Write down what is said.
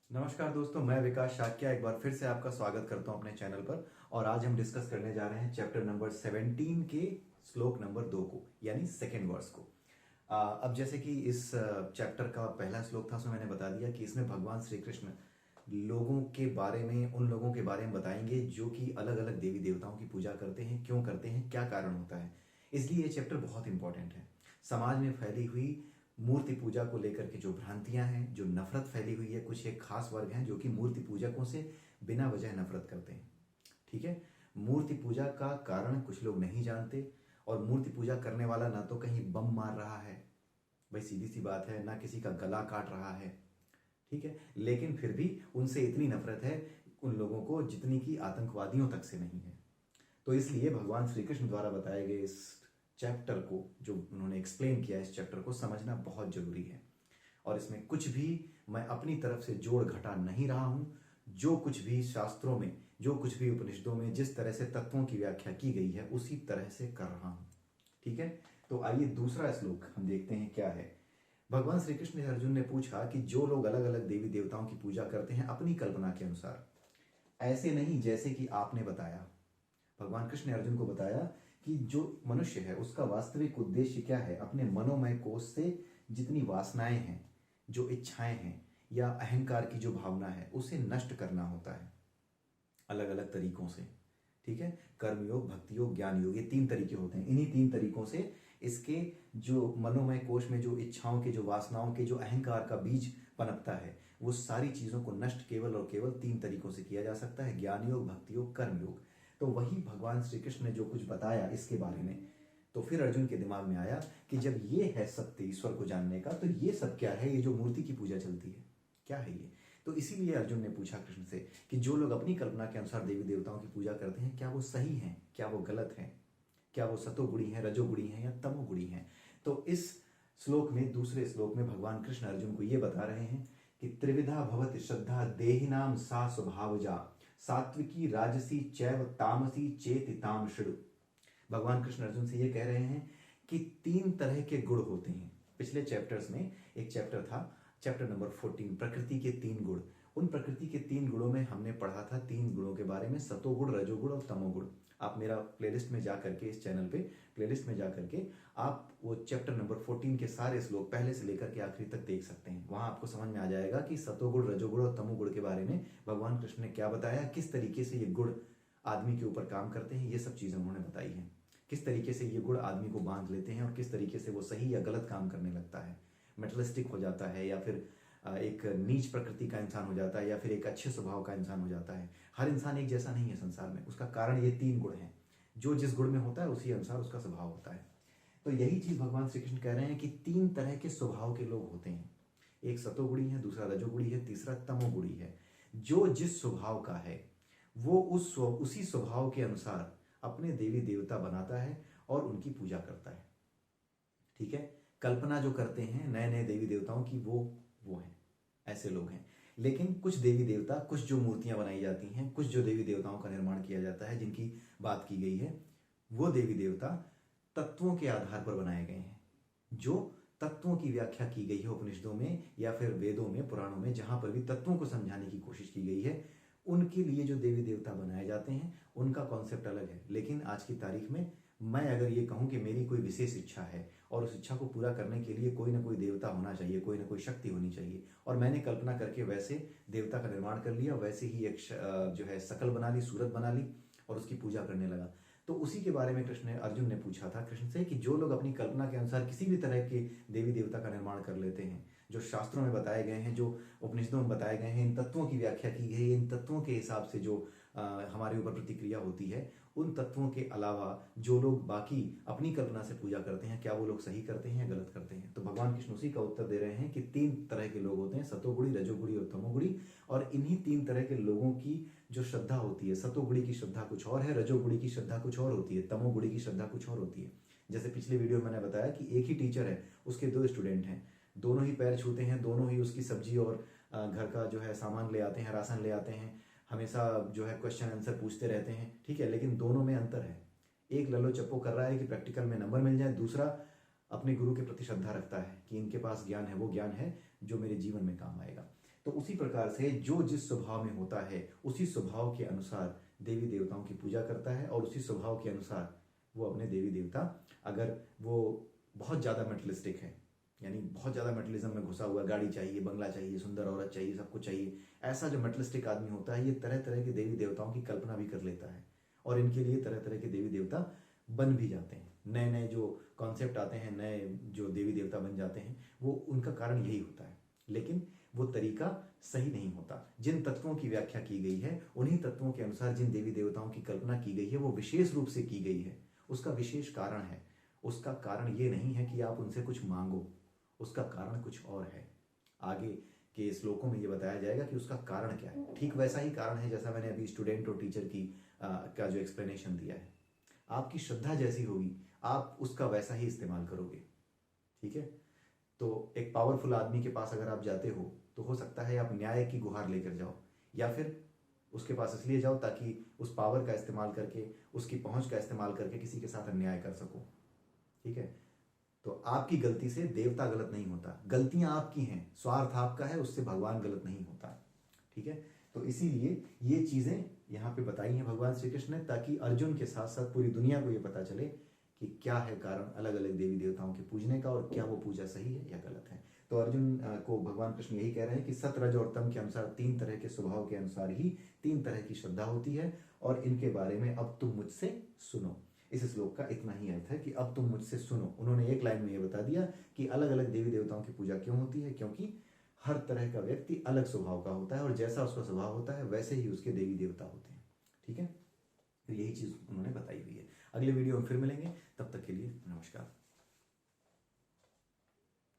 नमस्कार दोस्तों, मैं विकास शाक्या एक बार फिर से आपका स्वागत करता हूं अपने चैनल पर। और आज हम डिस्कस करने जा रहे हैं चैप्टर नंबर 17 के श्लोक नंबर 2 को, यानी सेकेंड वर्स को। अब जैसे कि इस चैप्टर का पहला श्लोक था, उसमें मैंने बता दिया कि इसमें भगवान श्री कृष्ण लोगों के बारे में, उन लोगों के बारे में बताएंगे जो कि अलग अलग देवी देवताओं की पूजा करते हैं, क्यों करते हैं, क्या कारण होता है। इसलिए ये चैप्टर बहुत इंपॉर्टेंट है। समाज में फैली हुई मूर्ति पूजा को लेकर के जो भ्रांतियां हैं, जो नफरत फैली हुई है, कुछ एक खास वर्ग हैं जो कि मूर्ति पूजकों से बिना वजह नफरत करते हैं। ठीक है। मूर्ति पूजा का कारण कुछ लोग नहीं जानते, और मूर्ति पूजा करने वाला ना तो कहीं बम मार रहा है, भाई सीधी सी बात है, ना किसी का गला काट रहा है। ठीक है, लेकिन फिर भी उनसे इतनी नफरत है उन लोगों को जितनी की आतंकवादियों तक से नहीं है। तो इसलिए भगवान श्री कृष्ण द्वारा बताए गए इस चैप्टर को, जो उन्होंने एक्सप्लेन किया, इस चैप्टर को समझना बहुत जरूरी है। और इसमें कुछ भी मैं अपनी तरफ से जोड़ घटा नहीं रहा हूं। जो कुछ भी शास्त्रों में, जो कुछ भी उपनिषदों में जिस तरह से तत्वों की व्याख्या की गई है, उसी तरह से कर रहा हूं। ठीक है। तो आइए दूसरा श्लोक हम देखते हैं क्या है। भगवान श्री कृष्ण ने अर्जुन ने पूछा कि जो लोग अलग अलग देवी देवताओं की पूजा करते हैं अपनी कल्पना के अनुसार, ऐसे नहीं जैसे कि आपने बताया। भगवान कृष्ण ने अर्जुन को बताया कि जो मनुष्य है उसका वास्तविक उद्देश्य क्या है। अपने मनोमय कोष से जितनी वासनाएं हैं, जो इच्छाएं हैं, या अहंकार की जो भावना है, उसे नष्ट करना होता है अलग अलग तरीकों से। ठीक है। कर्म योग, भक्ति योग, ज्ञान योग, ये 3 तरीके होते हैं। इन्हीं 3 तरीकों से इसके जो मनोमय कोष में जो इच्छाओं के, जो वासनाओं के, जो अहंकार का बीज पनपता है, वो सारी चीजों को नष्ट केवल और केवल 3 तरीकों से किया जा सकता है: ज्ञान योग, भक्ति योग, कर्म योग। तो वही भगवान श्री कृष्ण ने जो कुछ बताया इसके बारे में, तो फिर अर्जुन के दिमाग में आया कि जब ये है सत्य ईश्वर को जानने का, तो ये सब क्या है, ये जो मूर्ति की पूजा चलती है, क्या है ये। तो इसीलिए अर्जुन ने पूछा कृष्ण से कि जो लोग अपनी कल्पना के अनुसार देवी देवताओं की पूजा करते हैं, क्या वो सही हैं, क्या वो गलत हैं, क्या वो सतोगुणी हैं, रजोगुणी हैं, या तमोगुणी हैं। तो इस श्लोक में, दूसरे श्लोक में भगवान कृष्ण अर्जुन को यह बता रहे हैं कि त्रिविधा भवति श्रद्धा देहिनाम सा स्वभावजा, सात्विकी राजसी चैव तामसी चेति ताम शृणु। भगवान कृष्ण अर्जुन से ये कह रहे हैं कि 3 तरह के गुण होते हैं। पिछले चैप्टर्स में एक चैप्टर था, चैप्टर नंबर 14, प्रकृति के 3 गुण। उन प्रकृति के 3 गुणों में हमने पढ़ा था 3 गुणों के बारे में: सतोगुण, रजोगुण और तमोगुण। आप मेरा प्लेलिस्ट में जाकर के, इस चैनल पे प्लेलिस्ट में जाकर के आप वो चैप्टर नंबर 14 के सारे श्लोक पहले से लेकर के आखिरी तक देख सकते हैं। वहां आपको समझ में आ जाएगा कि सतोगुण, रजोगुण और तमोगुण के बारे में भगवान कृष्ण ने क्या बताया, किस तरीके से ये गुण आदमी के ऊपर काम करते हैं, ये सब चीजें उन्होंने बताई हैं। किस तरीके से ये गुण आदमी को बांध लेते हैं और किस तरीके से वो सही या गलत काम करने लगता है, मेटलिस्टिक हो जाता है, या फिर एक नीच प्रकृति का इंसान हो जाता है, या फिर एक अच्छे स्वभाव का इंसान हो जाता है। हर इंसान एक जैसा नहीं है संसार में। उसका कारण ये 3 गुण हैं। जो जिस गुण में होता है उसी अनुसार उसका स्वभाव होता है। तो यही चीज भगवान श्री कृष्ण कह रहे हैं कि 3 तरह के स्वभाव के लोग होते हैं। एक सतोगुणी है, दूसरा रजोगुणी है, तीसरा तमोगुणी है। जो जिस स्वभाव का है वो उसी स्वभाव के अनुसार अपने देवी देवता बनाता है और उनकी पूजा करता है। ठीक है। कल्पना जो करते हैं नए नए देवी देवताओं की, वो हैं, ऐसे लोग हैं। लेकिन कुछ देवी देवता, कुछ जो मूर्तियां बनाई जाती हैं, कुछ जो देवी देवताओं का निर्माण किया जाता है, जिनकी बात की गई है, वो देवी देवता तत्वों के आधार पर बनाए गए हैं। जो तत्वों की व्याख्या की गई है उपनिषदों में या फिर वेदों में, पुराणों में, जहां पर भी तत्वों को समझाने की कोशिश की गई है, उनके लिए जो देवी देवता बनाए जाते हैं उनका कॉन्सेप्ट अलग है। लेकिन आज की तारीख में मैं अगर ये कहूं कि मेरी कोई विशेष इच्छा है और उस इच्छा को पूरा करने के लिए कोई ना कोई देवता होना चाहिए, कोई ना कोई शक्ति होनी चाहिए, और मैंने कल्पना करके वैसे देवता का निर्माण कर लिया, वैसे ही एक जो है शकल बना ली, सूरत बना ली और उसकी पूजा करने लगा। तो उसी के बारे में अर्जुन ने पूछा था कृष्ण से कि जो लोग अपनी कल्पना के अनुसार किसी भी तरह के देवी देवता का निर्माण कर लेते हैं, जो शास्त्रों में बताए गए हैं, जो उपनिषदों में बताए गए हैं, इन तत्वों की व्याख्या की गई है, इन तत्वों के हिसाब से जो हमारे ऊपर प्रतिक्रिया होती है, उन तत्वों के अलावा जो लोग बाकी अपनी कल्पना से पूजा करते हैं, क्या वो लोग सही करते हैं या गलत करते हैं। तो भगवान कृष्ण उसी का उत्तर दे रहे हैं कि 3 तरह के लोग होते हैं: सतोगुणी, रजोगुणी और तमोगुणी। और इन्हीं 3 तरह के लोगों की जो श्रद्धा होती है, सतोगुणी की श्रद्धा कुछ और है, रजोगुणी की श्रद्धा कुछ और होती है, तमोगुणी की श्रद्धा कुछ और होती है। जैसे पिछले वीडियो में मैंने बताया कि एक ही टीचर है, उसके 2 स्टूडेंट हैं, दोनों ही पैर छूते हैं, दोनों ही उसकी सब्जी और घर का जो है सामान ले आते हैं, राशन ले आते हैं, हमेशा जो है क्वेश्चन आंसर पूछते रहते हैं। ठीक है। लेकिन दोनों में अंतर है। एक लल्लो चप्पो कर रहा है कि प्रैक्टिकल में नंबर मिल जाए, दूसरा अपने गुरु के प्रति श्रद्धा रखता है कि इनके पास ज्ञान है, वो ज्ञान है जो मेरे जीवन में काम आएगा। तो उसी प्रकार से जो जिस स्वभाव में होता है उसी स्वभाव के अनुसार देवी देवताओं की पूजा करता है, और उसी स्वभाव के अनुसार वो अपने देवी देवता, अगर वो बहुत ज़्यादा मेटलिस्टिक है, यानी बहुत ज़्यादा मेटलिज्म में घुसा हुआ, गाड़ी चाहिए, बंगला चाहिए, सुंदर औरत चाहिए, सब कुछ चाहिए, ऐसा जो मेटलिस्टिक आदमी होता है ये तरह तरह के देवी देवताओं की कल्पना भी कर लेता है, और इनके लिए तरह तरह के देवी देवता बन भी जाते हैं। नए नए जो कॉन्सेप्ट आते हैं, नए जो देवी देवता बन जाते हैं, वो उनका कारण यही होता है। लेकिन वो तरीका सही नहीं होता। जिन तत्वों की व्याख्या की गई है, उन्हीं तत्वों के अनुसार जिन देवी देवताओं की कल्पना की गई है, वो विशेष रूप से की गई है। उसका विशेष कारण है। उसका कारण ये नहीं है कि आप उनसे कुछ मांगो, उसका कारण कुछ और है। आगे के श्लोकों में ये बताया जाएगा कि उसका कारण क्या है। ठीक वैसा ही कारण है जैसा मैंने अभी स्टूडेंट और टीचर की का जो एक्सप्लेनेशन दिया है। आपकी श्रद्धा जैसी होगी, आप उसका वैसा ही इस्तेमाल करोगे। ठीक है। तो एक पावरफुल आदमी के पास अगर आप जाते हो तो हो सकता है आप न्याय की गुहार लेकर जाओ, या फिर उसके पास इसलिए जाओ ताकि उस पावर का इस्तेमाल करके, उसकी पहुंच का इस्तेमाल करके किसी के साथ अन्याय कर सको। ठीक है। तो आपकी गलती से देवता गलत नहीं होता, गलतियां आपकी हैं, स्वार्थ आपका है, उससे भगवान गलत नहीं होता। ठीक है। तो इसीलिए ये चीजें यहाँ पे बताई हैं भगवान श्री कृष्ण ने, ताकि अर्जुन के साथ साथ पूरी दुनिया को ये पता चले कि क्या है कारण अलग अलग देवी देवताओं के पूजने का, और क्या वो पूजा सही है या गलत है। तो अर्जुन को भगवान कृष्ण यही कह रहे हैं कि सत, रज और तम के अनुसार, तीन तरह के स्वभाव के अनुसार ही तीन तरह की श्रद्धा होती है, और इनके बारे में अब तुम मुझसे सुनो। इस श्लोक का इतना ही अर्थ है कि अब तुम मुझसे सुनो। उन्होंने एक लाइन में ये बता दिया कि अलग अलग देवी देवताओं की पूजा क्यों होती है, क्योंकि हर तरह का व्यक्ति अलग स्वभाव का होता है, और जैसा उसका स्वभाव होता है वैसे ही उसके देवी देवता होते हैं। ठीक है। तो यही चीज उन्होंने बताई हुई है। अगले वीडियो में फिर मिलेंगे, तब तक के लिए नमस्कार।